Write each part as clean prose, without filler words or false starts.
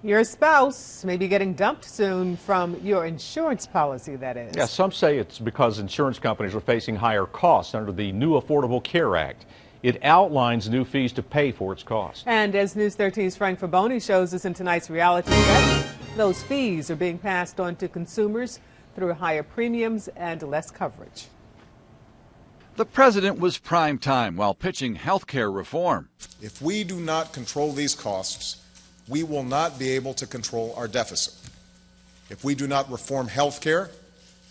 Your spouse may be getting dumped soon from your insurance policy, that is. Yeah, some say it's because insurance companies are facing higher costs under the new Affordable Care Act. It outlines new fees to pay for its costs. And as News 13's Frank Fraboni shows us in tonight's reality check, those fees are being passed on to consumers through higher premiums and less coverage. The president was prime time while pitching healthcare reform. If we do not control these costs, we will not be able to control our deficit. If we do not reform health care,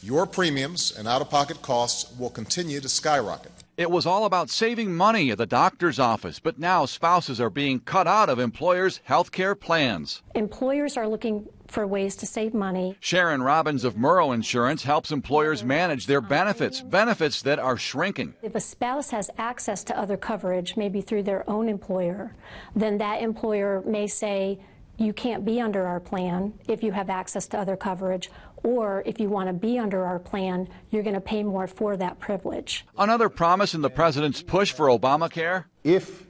your premiums and out-of-pocket costs will continue to skyrocket. It was all about saving money at the doctor's office, but now spouses are being cut out of employers' health care plans. Employers are looking for ways to save money. Sharon Robbins of Morrow Insurance helps employers manage their benefits that are shrinking. If a spouse has access to other coverage, maybe through their own employer, then that employer may say, you can't be under our plan if you have access to other coverage, or if you want to be under our plan, you're going to pay more for that privilege. Another promise in the president's push for Obamacare? If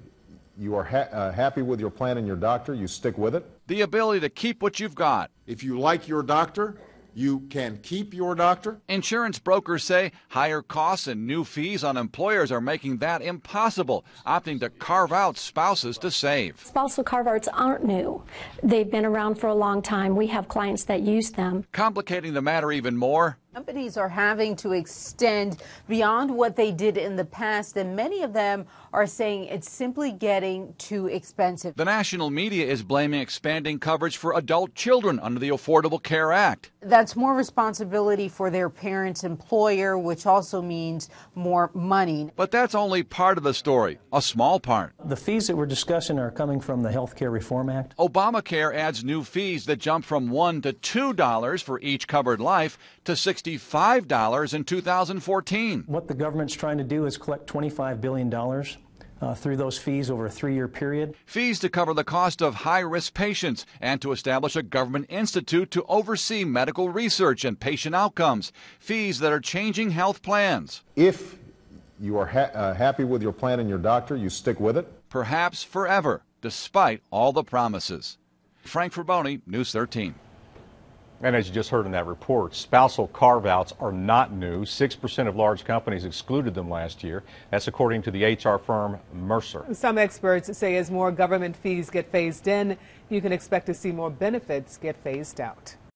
you are happy with your plan and your doctor, you stick with it. The ability to keep what you've got. If you like your doctor, you can keep your doctor. Insurance brokers say higher costs and new fees on employers are making that impossible, opting to carve out spouses to save. Spousal carve-outs aren't new. They've been around for a long time. We have clients that use them. Complicating the matter even more, companies are having to extend beyond what they did in the past, and many of them are saying it's simply getting too expensive. The national media is blaming expanding coverage for adult children under the Affordable Care Act. That's more responsibility for their parent's employer, which also means more money. But that's only part of the story, a small part. The fees that we're discussing are coming from the Healthcare Reform Act. Obamacare adds new fees that jump from $1 to $2 for each covered life to $65 in 2014. What the government's trying to do is collect $25 billion through those fees over a 3-year period. Fees to cover the cost of high-risk patients and to establish a government institute to oversee medical research and patient outcomes. Fees that are changing health plans. If you are happy with your plan and your doctor, you stick with it. Perhaps forever, despite all the promises. Frank Fraboni, News 13. And as you just heard in that report, spousal carve-outs are not new. 6% of large companies excluded them last year. That's according to the HR firm Mercer. Some experts say as more government fees get phased in, you can expect to see more benefits get phased out.